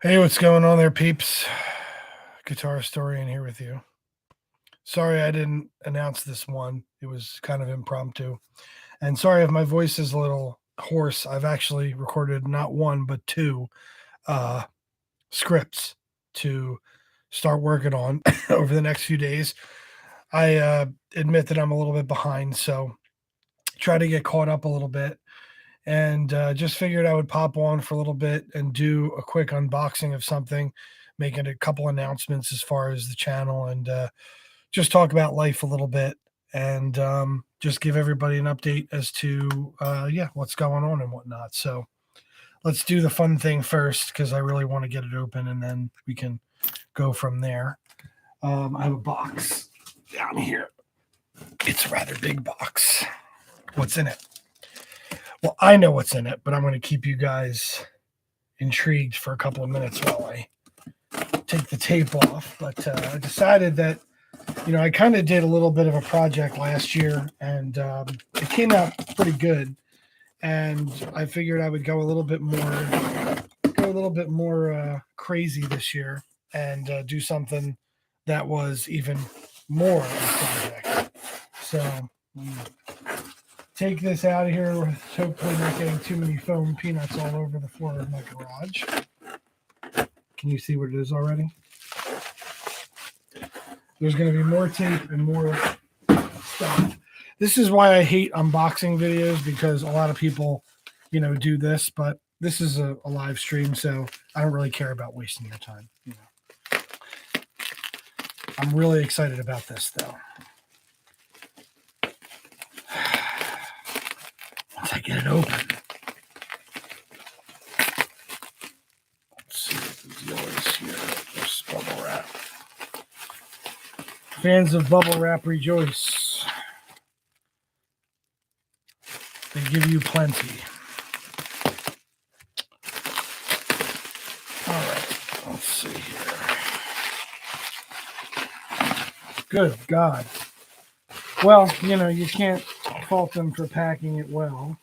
Hey, what's going on there, peeps? Guitar Historian here with you. Sorry I didn't announce this one. It was kind of impromptu. And sorry if my voice is a little hoarse. I've actually recorded not one, but two uh, scripts to start working on over the next few days. I admit that I'm a little bit behind, so try to get caught up a little bit. And just figured I would pop on for a little bit and do a quick unboxing of something, making a couple announcements as far as the channel, and just talk about life a little bit, and just give everybody an update as to what's going on and whatnot. So let's do the fun thing first because I really want to get it open, and then we can go from there. I have a box down here. It's a rather big box. What's in it? Well, I know what's in it, but I'm going to keep you guys intrigued for a couple of minutes while I take the tape off. But I decided that, I kind of did a little bit of a project last year, and it came out pretty good. And I figured I would go a little bit more crazy this year and do something that was even more of a project. So take this out of here with hopefully not getting too many foam peanuts all over the floor of my garage. Can you see what it is already? There's going to be more tape and more stuff. This is why I hate unboxing videos, because a lot of people, do this, but this is a live stream, so I don't really care about wasting your time. I'm really excited about this, though. Once I get it open. Let's see what the deal is here. There's bubble wrap. Fans of bubble wrap rejoice. They give you plenty. All right, let's see here. Good God. Well, you can't fault them for packing it well.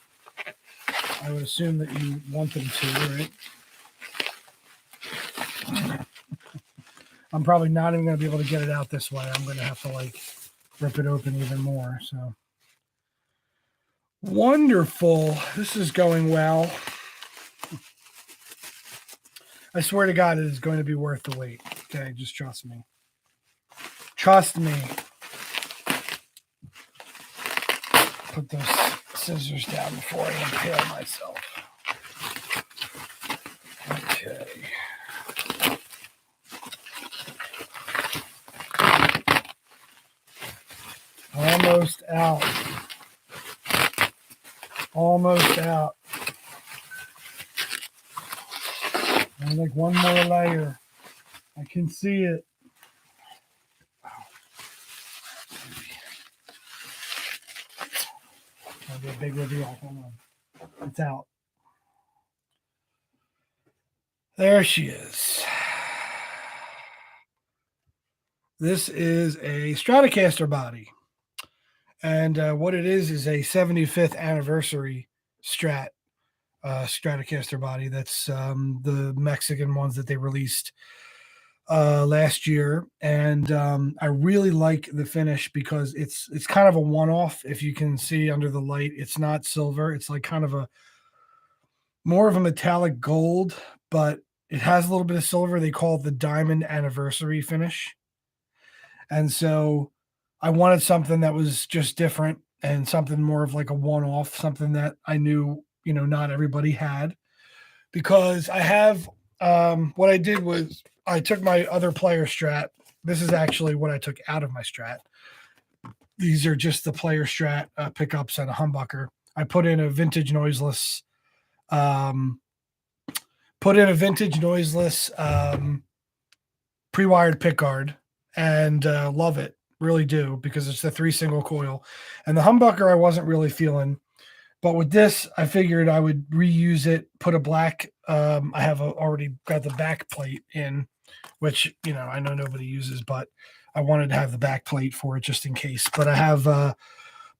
I would assume that you want them to, right? I'm probably not even going to be able to get it out this way. I'm going to have to rip it open even more. So wonderful. This is going well. I swear to God, it is going to be worth the wait. Okay, just trust me. Trust me. Put those scissors down before I impale myself. Okay. Almost out. Almost out. And like one more layer. I can see it. That'll be a big reveal. Hold on. It's out. There she is. This is a Stratocaster body. And what it is a 75th anniversary Stratocaster body. That's the Mexican ones that they released last year. And I really like the finish because it's kind of a one-off. If you can see under the light, it's not silver. It's like kind of more of a metallic gold, but it has a little bit of silver. They call it the diamond anniversary finish. And so I wanted something that was just different and something more of like a one-off, something that I knew, not everybody had. Because I have, what I did was I took my other player Strat. This is actually what I took out of my Strat. These are just the player Strat pickups and a humbucker. I put in a vintage noiseless, pre-wired pickguard, and love it, really do, because it's the 3 single coil. And the humbucker I wasn't really feeling, but with this I figured I would reuse it, put a black, I have already got the back plate in, which I know nobody uses, but I wanted to have the back plate for it just in case. But I have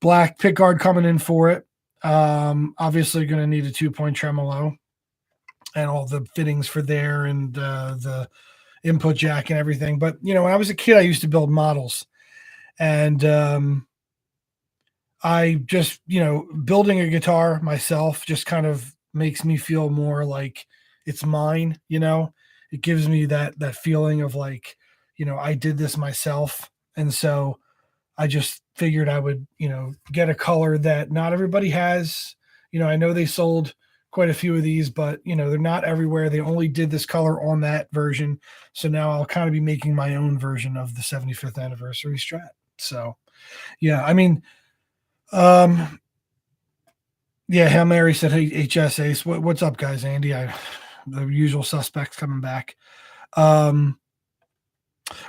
black pickguard coming in for it. Obviously going to need a 2-point tremolo. and all the fittings for there, and the input jack and everything. But when I was a kid, I used to build models, and I just, building a guitar myself just kind of makes me feel more like it's mine. It gives me that feeling of like, I did this myself, and so I just figured I would, get a color that not everybody has. I know they sold quite a few of these, but they're not everywhere. They only did this color on that version. So now I'll kind of be making my own version of the 75th anniversary Strat. So yeah, I mean, um, yeah, Hail Mary said, "Hey, HS Ace, what's up, guys?" Andy, the usual suspects coming back. Um,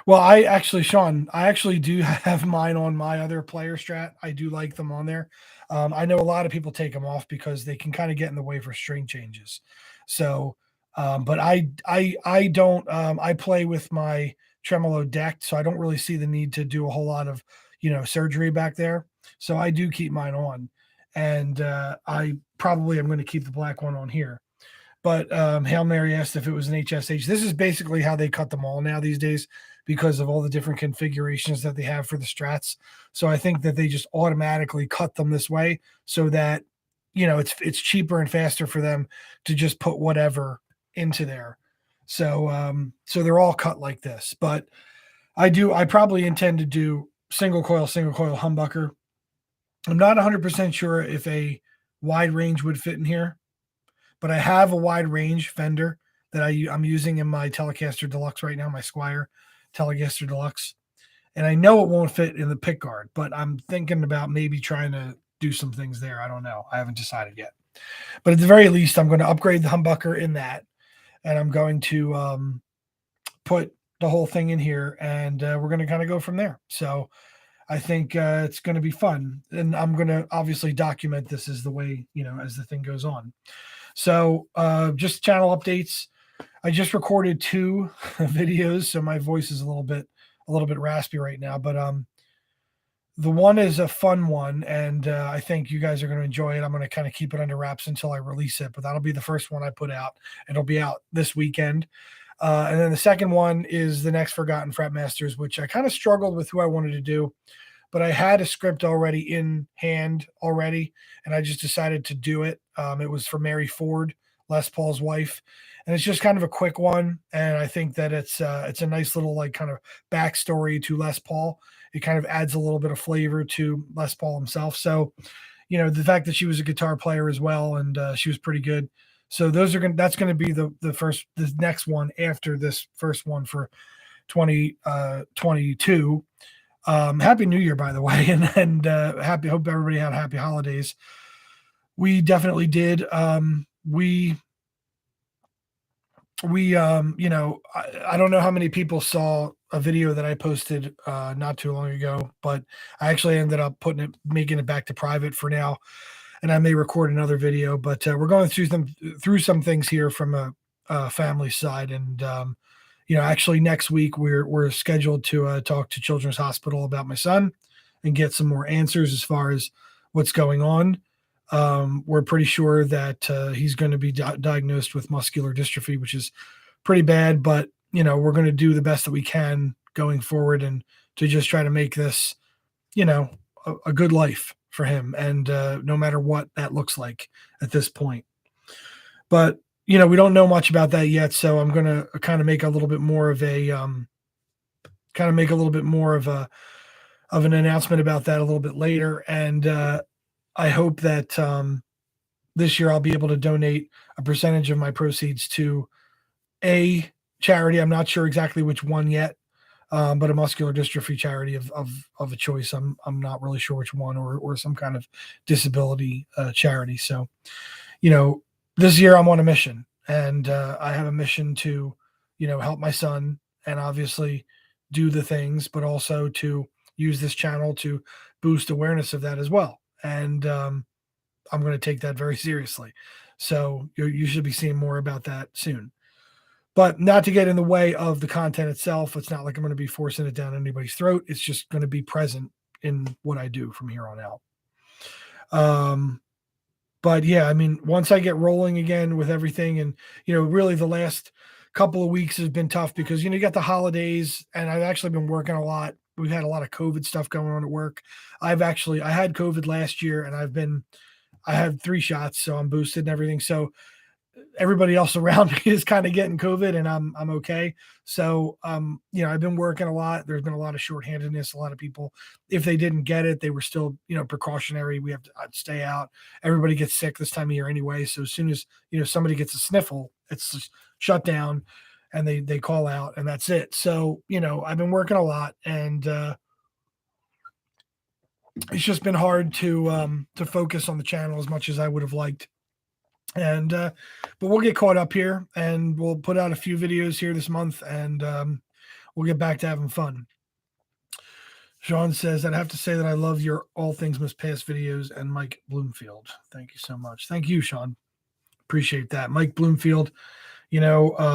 Well, Sean, I actually do have mine on my other player strat. I do like them on there. I know a lot of people take them off because they can kind of get in the way for string changes. So, but I don't. I play with my tremolo decked, so I don't really see the need to do a whole lot of surgery back there. So I do keep mine on, and I probably am going to keep the black one on here. But Hail Mary asked if it was an HSH. This is basically how they cut them all now these days because of all the different configurations that they have for the strats. So I think that they just automatically cut them this way so that it's cheaper and faster for them to just put whatever into there. So they're all cut like this. But I probably intend to do single coil humbucker. I'm not 100% sure if a wide range would fit in here, but I have a wide range fender that I'm using in my Telecaster Deluxe right now, my Squire Telecaster Deluxe. And I know it won't fit in the pick guard, but I'm thinking about maybe trying to do some things there. I don't know. I haven't decided yet. But at the very least, I'm going to upgrade the humbucker in that, and I'm going to put the whole thing in here, and we're going to kind of go from there. So I think it's going to be fun, and I'm going to obviously document this as the way, as the thing goes on. So just channel updates. I just recorded 2 videos, so my voice is a little bit raspy right now. But the one is a fun one, and I think you guys are going to enjoy it. I'm going to kind of keep it under wraps until I release it, but that'll be the first one I put out. It'll be out this weekend. And then the second one is the next Forgotten Fretmasters, which I kind of struggled with who I wanted to do, but I had a script already in hand already, and I just decided to do it. It was for Mary Ford, Les Paul's wife, and it's just kind of a quick one. And I think that it's a nice little like kind of backstory to Les Paul. It kind of adds a little bit of flavor to Les Paul himself. So, the fact that she was a guitar player as well, and she was pretty good. So that's going to be the next one after this first one for 2022. Happy New Year, by the way, and hope everybody had happy holidays. We definitely did. I don't know how many people saw a video that I posted not too long ago, but I actually ended up making it back to private for now, and I may record another video. But we're going through some things here from a family side, and actually next week we're scheduled to talk to Children's Hospital about my son and get some more answers as far as what's going on. We're pretty sure that he's going to be diagnosed with muscular dystrophy, which is pretty bad, but we're going to do the best that we can going forward and to just try to make this, a good life for him. And no matter what that looks like at this point, but we don't know much about that yet. So I'm going to kind of make a little bit more of an announcement about that a little bit later. And I hope that this year I'll be able to donate a percentage of my proceeds to a charity. I'm not sure exactly which one yet, but a muscular dystrophy charity of a choice. I'm not really sure which one, or some kind of disability charity. So, this year I'm on a mission, and I have a mission to, help my son, and obviously do the things, but also to use this channel to boost awareness of that as well. And I'm going to take that very seriously. So you should be seeing more about that soon. But not to get in the way of the content itself. It's not like I'm going to be forcing it down anybody's throat. It's just going to be present in what I do from here on out. But yeah, I mean, once I get rolling again with everything, and really the last couple of weeks has been tough because you got the holidays, and I've actually been working a lot. We've had a lot of COVID stuff going on at work. I had COVID last year, and I had 3 shots, so I'm boosted and everything. So everybody else around me is kind of getting COVID, and I'm okay. So I've been working a lot. There's been a lot of shorthandedness. A lot of people, if they didn't get it, they were still precautionary. We have to stay out. Everybody gets sick this time of year anyway. So as soon as somebody gets a sniffle, it's just shut down, and they call out, and that's it. So I've been working a lot, and it's just been hard to focus on the channel as much as I would have liked. And but we'll get caught up here, and we'll put out a few videos here this month, and we'll get back to having fun. Sean says, I'd have to say that I love your All Things Must Pass videos and Mike Bloomfield. Thank you so much. Thank you, Sean. Appreciate that. Mike Bloomfield, it's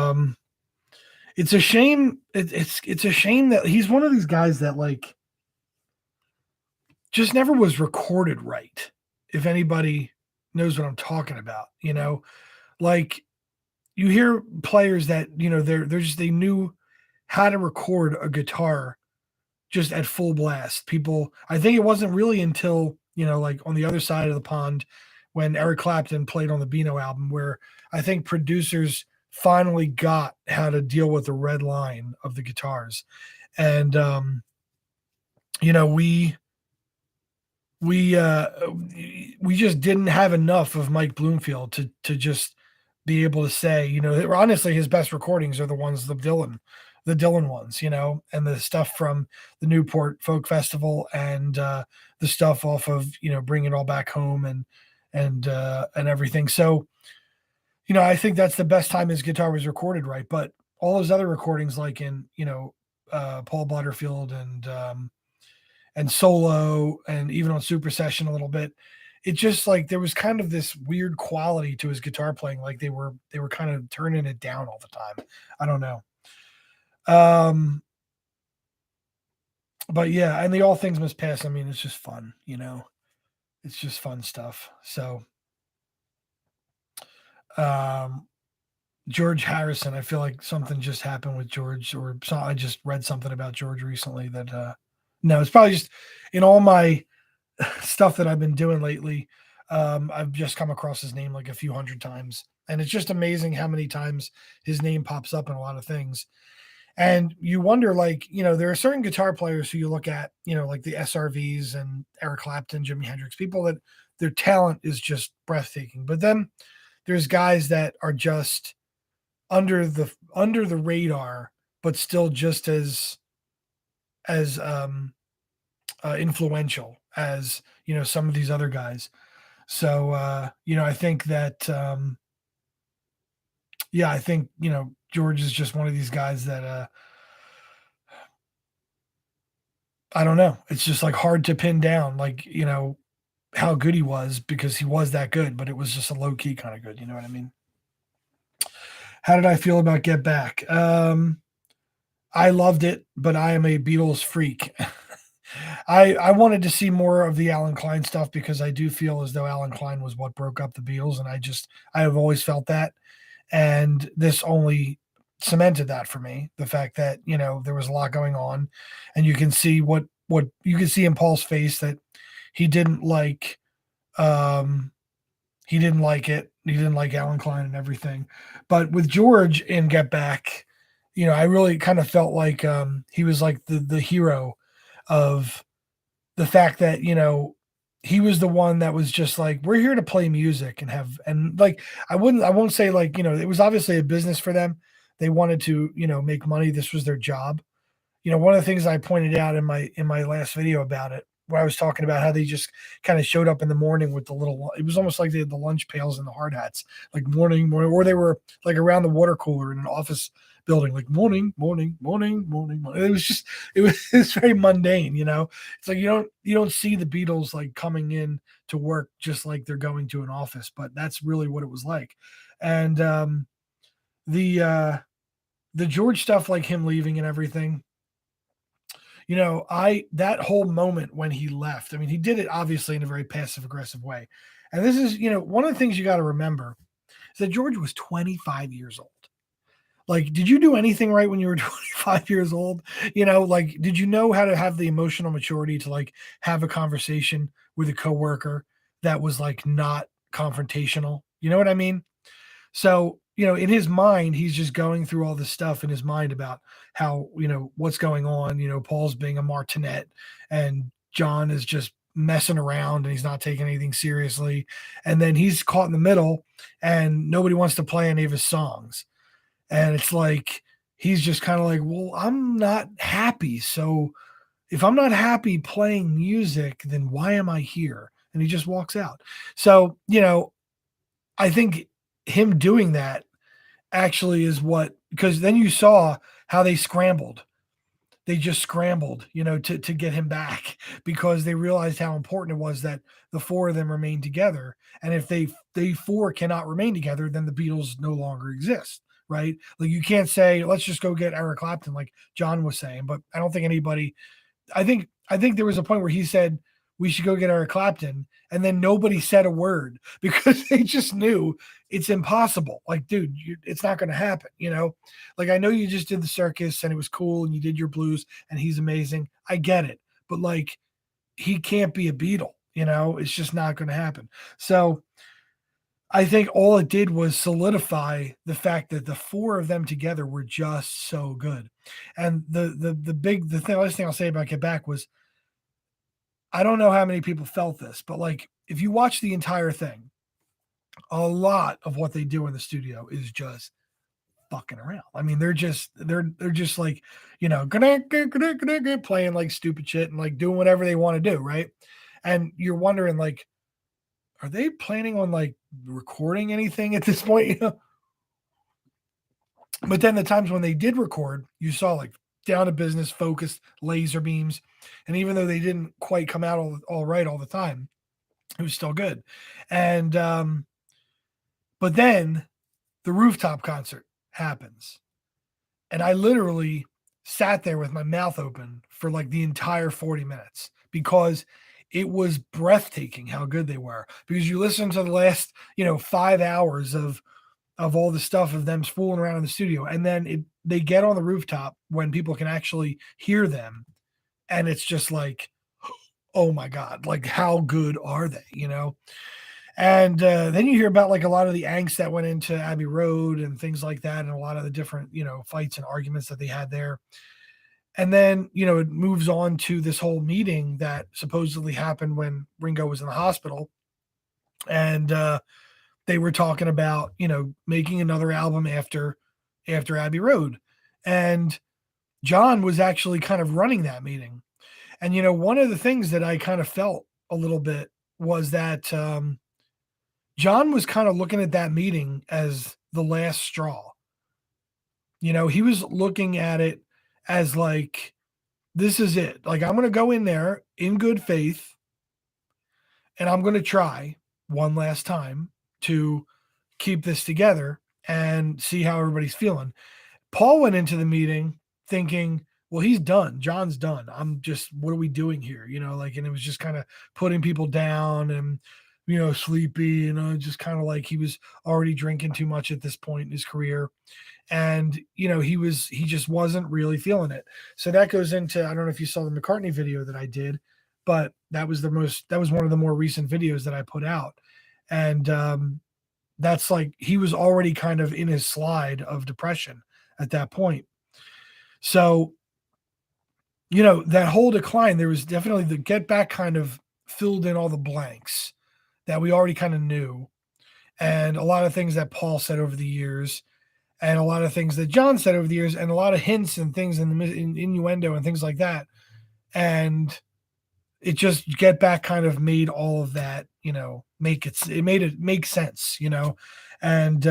a shame. It's a shame that he's one of these guys that like just never was recorded right. If anybody knows what I'm talking about, like you hear players that they knew how to record a guitar just at full blast. People, I think it wasn't really until like on the other side of the pond when Eric Clapton played on the Beano album where I think producers finally got how to deal with the red line of the guitars. And we just didn't have enough of Mike Bloomfield to just be able to say, honestly, his best recordings are the ones the Dylan ones, and the stuff from the Newport Folk Festival, and the stuff off of Bring It All Back Home, and everything. So I think that's the best time his guitar was recorded right. But all his other recordings, like in Paul Butterfield and Solo, and even on Super Session a little bit, it just like there was kind of this weird quality to his guitar playing, like they were kind of turning it down all the time. I don't know. But yeah, and the All Things Must Pass, I mean, it's just fun, it's just fun stuff. So George Harrison, I feel like something just happened with George, or I just read something about George recently that no, it's probably just in all my stuff that I've been doing lately. I've just come across his name like a few hundred times, and it's just amazing how many times his name pops up in a lot of things. And you wonder, like, there are certain guitar players who you look at, like the SRVs and Eric Clapton, Jimi Hendrix, people that their talent is just breathtaking. But then there's guys that are just under the radar, but still just as influential as some of these other guys. So I think that I think George is just one of these guys that I don't know. It's just like hard to pin down, like how good he was, because he was that good, but it was just a low key kind of good. You know what I mean? How did I feel about Get Back? I loved it, but I am a Beatles freak. I wanted to see more of the Alan Klein stuff because I do feel as though Alan Klein was what broke up the Beatles, and I have always felt that, and this only cemented that for me. The fact that there was a lot going on, and you can see what you can see in Paul's face that he didn't like. He didn't like it. He didn't like Alan Klein and everything. But with George in Get Back, I really kind of felt like he was like the hero of the fact that he was the one that was just like, we're here to play music and like I won't say like it was obviously a business for them. They wanted to make money. This was their job. One of the things I pointed out in my last video about it, where I was talking about how they just kind of showed up in the morning with it was almost like they had the lunch pails and the hard hats, like morning, or they were like around the water cooler in an office building, like morning. It was just, it's very mundane, It's like you don't see the Beatles like coming in to work just like they're going to an office, but that's really what it was like. And the George stuff, like him leaving and everything, that whole moment when he left, I mean, he did it obviously in a very passive aggressive way. And this is, one of the things you got to remember is that George was 25 years old. Like, did you do anything right when you were 25 years old? Like, did you know how to have the emotional maturity to like have a conversation with a coworker that was like not confrontational? You know what I mean? So, in his mind, he's just going through all this stuff in his mind about how, what's going on. Paul's being a martinet and John is just messing around and he's not taking anything seriously. And then he's caught in the middle and nobody wants to play any of his songs. And it's like, he's just kind of like, well, I'm not happy. So if I'm not happy playing music, then why am I here? And he just walks out. So, I think him doing that actually is what, because then you saw how they scrambled. They just scrambled, to get him back because they realized how important it was that the four of them remain together. And if they four cannot remain together, then the Beatles no longer exist, right? Like you can't say, let's just go get Eric Clapton, like John was saying. But I don't think anybody I think there was a point where he said we should go get Eric Clapton, and then nobody said a word because they just knew it's impossible. Like, dude, it's not going to happen. Like I know you just did the circus and it was cool, and you did your blues, and he's amazing. I get it, but like he can't be a Beatle. It's just not going to happen. So I think all it did was solidify the fact that the four of them together were just so good. And the last thing I'll say about Get Back was I don't know how many people felt this, but like if you watch the entire thing, a lot of what they do in the studio is just fucking around. I mean, they're just like, playing like stupid shit and like doing whatever they want to do, right? And you're wondering like, are they planning on like recording anything at this point? But then the times when they did record, you saw like down to business, focused laser beams, and even though they didn't quite come out all right all the time, it was still good. And but then the rooftop concert happens, and I literally sat there with my mouth open for like the entire 40 minutes because it was breathtaking how good they were. Because you listen to the last 5 hours of all the stuff of them fooling around in the studio. And then they get on the rooftop when people can actually hear them. And it's just like, oh my God, like how good are they? And then you hear about like a lot of the angst that went into Abbey Road and things like that. And a lot of the different, fights and arguments that they had there. And then, it moves on to this whole meeting that supposedly happened when Ringo was in the hospital. And, they were talking about, making another album after Abbey Road. And John was actually kind of running that meeting. And one of the things that I kind of felt a little bit was that John was kind of looking at that meeting as the last straw. He was looking at it as like, this is it. Like, I'm going to go in there in good faith and I'm going to try one last time to keep this together and see how everybody's feeling. Paul went into the meeting thinking, well, he's done. John's done. What are we doing here? And it was just kind of putting people down and, sleepy, just kind of like he was already drinking too much at this point in his career. And, he just wasn't really feeling it. So that goes into, I don't know if you saw the McCartney video that I did, but that was one of the more recent videos that I put out. And, that's like he was already kind of in his slide of depression at that point. So, that whole decline, there was definitely the Get Back kind of filled in all the blanks that we already kind of knew. And a lot of things that Paul said over the years, and a lot of things that John said over the years, and a lot of hints and things in innuendo and things like that. And it just Get Back kind of made all of that, made it make sense, and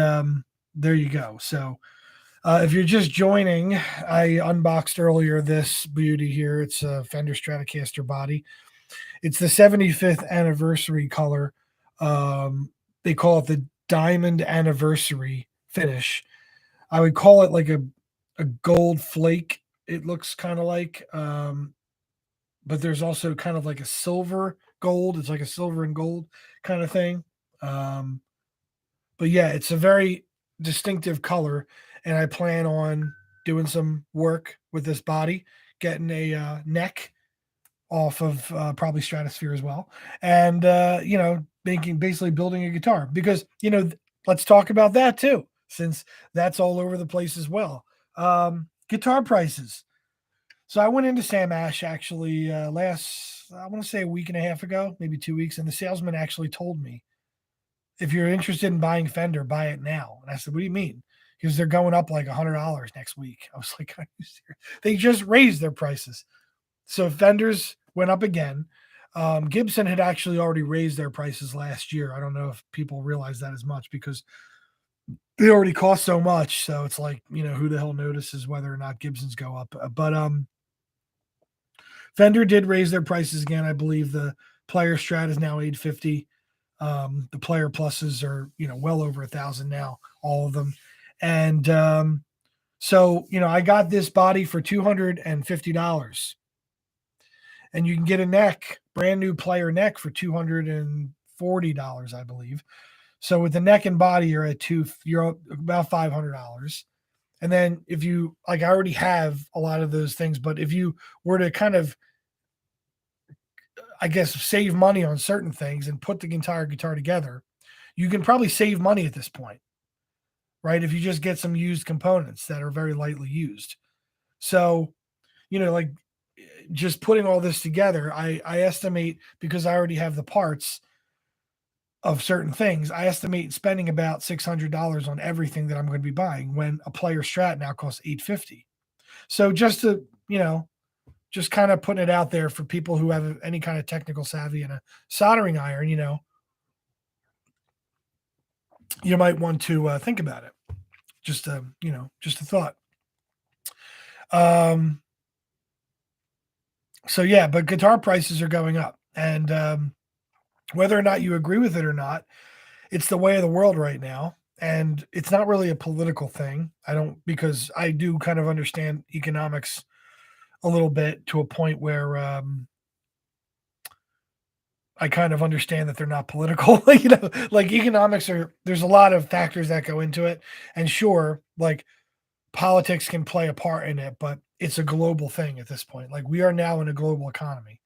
there you go. So if you're just joining, I unboxed earlier this beauty here. It's a Fender Stratocaster body. It's the 75th anniversary color. They call it the Diamond Anniversary finish. I would call it like a gold flake. It looks kind of like, but there's also kind of like a silver gold. It's like a silver and gold kind of thing. Um, but yeah, it's a very distinctive color, and I plan on doing some work with this body, getting a neck off of probably Stratosphere as well, and making basically building a guitar because let's talk about that too, since that's all over the place as well. Guitar prices. So I went into Sam Ash actually last, I want to say a week and a half ago, maybe 2 weeks, and the salesman actually told me, if you're interested in buying Fender, buy it now. And I said, what do you mean? Because they're going up like $100 next week. I was like, are you serious? They just raised their prices. So Fenders went up again. Gibson had actually already raised their prices last year. I don't know if people realize that as much because they already cost so much. So it's like, who the hell notices whether or not Gibsons go up? But Fender did raise their prices again. I believe the Player Strat is now $850. The Player Pluses are, well over 1,000 now, all of them. And so, I got this body for $250. And you can get a neck, brand new Player neck for $240, I believe. So with the neck and body, you're about $500. And then if you, like, I already have a lot of those things, but if you were to kind of, I guess, save money on certain things and put the entire guitar together, you can probably save money at this point, right? If you just get some used components that are very lightly used. So, like, just putting all this together, I estimate, because I already have the parts of certain things, I estimate spending about $600 on everything that I'm going to be buying when a Player Strat now costs $850. So just to, just kind of putting it out there for people who have any kind of technical savvy and a soldering iron, you might want to think about it. Just just a thought. So yeah, but guitar prices are going up, and whether or not you agree with it or not, it's the way of the world right now, and it's not really a political thing. Because I do kind of understand economics a little bit to a point where I kind of understand that they're not political. Like economics there's a lot of factors that go into it, and sure, like politics can play a part in it, but it's a global thing at this point. Like we are now in a global economy.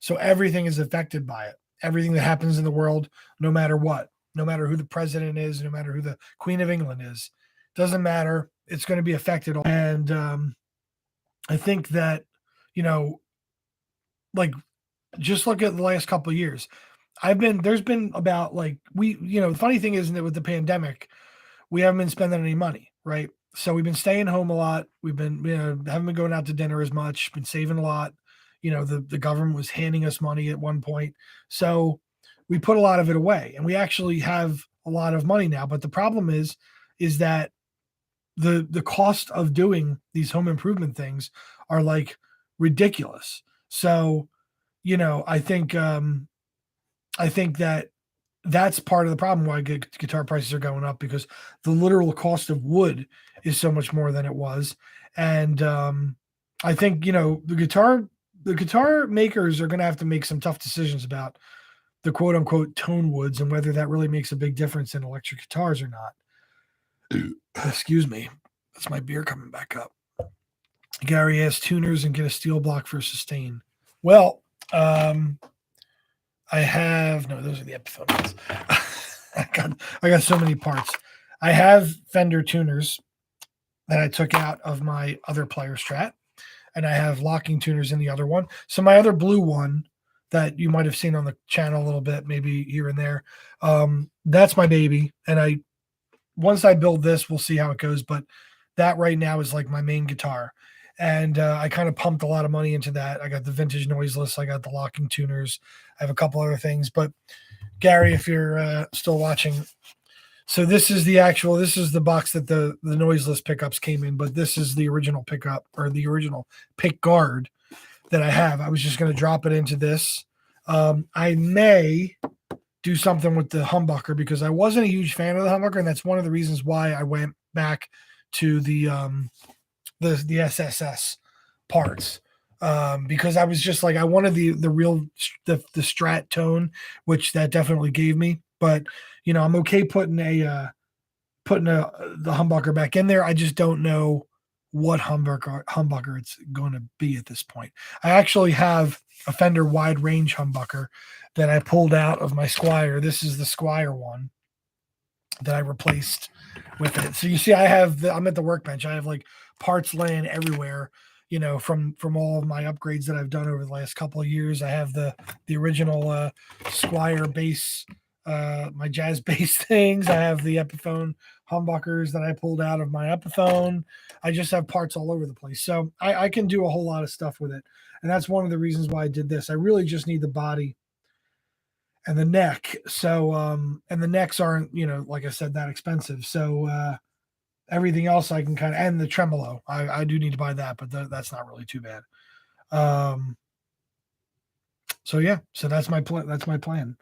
So everything is affected by it. Everything that happens in the world, no matter what, no matter who the president is, no matter who the Queen of England is, doesn't matter. It's going to be affected. And I think that, like, just look at the last couple of years. There's been about like, the funny thing is that with the pandemic, we haven't been spending any money, right? So we've been staying home a lot. We've been, haven't been going out to dinner as much, been saving a lot. The government was handing us money at one point. So we put a lot of it away, and we actually have a lot of money now. But the problem is that the cost of doing these home improvement things are like ridiculous. So, I think that that's part of the problem why guitar prices are going up, because the literal cost of wood is so much more than it was. And I think, the guitar makers are going to have to make some tough decisions about the quote unquote tone woods and whether that really makes a big difference in electric guitars or not. Excuse me. That's my beer coming back up. Gary asked tuners and get a steel block for sustain. Well, I have, no, those are the Epiphones. I got so many parts. I have Fender tuners that I took out of my other Player Strat, and I have locking tuners in the other one. So my other blue one that you might have seen on the channel a little bit, maybe here and there, that's my baby. And once I build this, we'll see how it goes. But that right now is like my main guitar. And I kind of pumped a lot of money into that. I got the vintage noiseless. I got the locking tuners. I have a couple other things. But Gary, if you're still watching, so this is the box that the noiseless pickups came in. But this is the original pickup, or the original pick guard that I have. I was just going to drop it into this. I may do something with the humbucker because I wasn't a huge fan of the humbucker. And that's one of the reasons why I went back to the SSS parts, because I was just like, I wanted the real the Strat tone, which that definitely gave me. But I'm okay putting the humbucker back in there. I just don't know what humbucker it's going to be at this point. I actually have a Fender wide range humbucker that I pulled out of my Squire. This is the Squire one that I replaced with it. So you see, I'm at the workbench. I have like parts laying everywhere, from all of my upgrades that I've done over the last couple of years. I have the original Squire bass, my jazz bass things. I have the Epiphone humbuckers that I pulled out of my Epiphone. I just have parts all over the place. So I can do a whole lot of stuff with it. And that's one of the reasons why I did this. I really just need the body and the neck. So, and the necks aren't, like I said, that expensive. So, everything else I can and the tremolo, I do need to buy that, but that's not really too bad. So yeah, so that's my plan. That's my plan.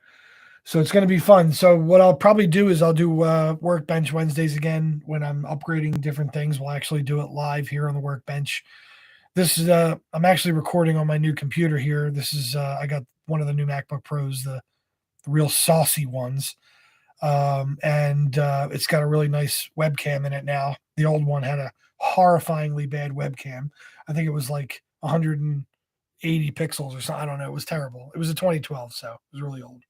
So it's going to be fun. So what I'll probably do is I'll do workbench Wednesdays again when I'm upgrading different things. We'll actually do it live here on the workbench. This is I'm actually recording on my new computer here. This is I got one of the new MacBook Pros, the real saucy ones. And it's got a really nice webcam in it now. The old one had a horrifyingly bad webcam. I think it was like 180 pixels or something. I don't know. It was terrible. It was a 2012, so it was really old.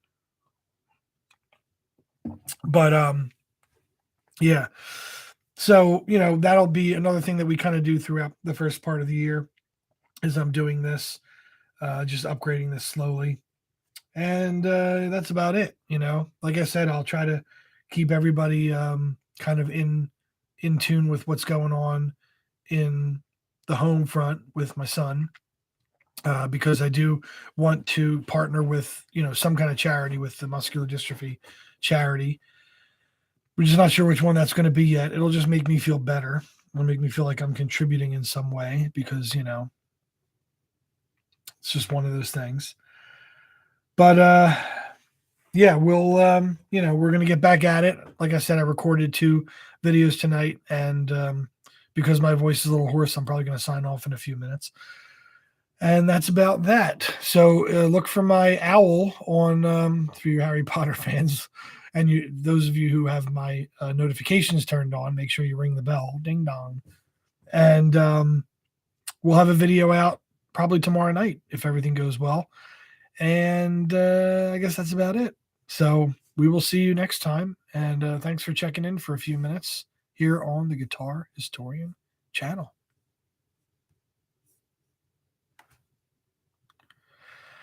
But yeah. So, that'll be another thing that we kind of do throughout the first part of the year is I'm doing this, just upgrading this slowly. And that's about it. Like I said, I'll try to keep everybody kind of in tune with what's going on in the home front with my son, because I do want to partner with some kind of charity, with the muscular dystrophy charity. We're just not sure which one that's going to be yet. It'll just make me feel better. It'll make me feel like I'm contributing in some way, because it's just one of those things. But yeah, we'll we're gonna get back at it. Like I said, I recorded 2 videos tonight, and because my voice is a little hoarse, I'm probably gonna sign off in a few minutes. And that's about that. So look for my owl on for your Harry Potter fans, and those of you who have my notifications turned on, make sure you ring the bell, ding dong. And we'll have a video out probably tomorrow night if everything goes well. And I guess that's about it. So we will see you next time. And thanks for checking in for a few minutes here on the Guitar Historian channel.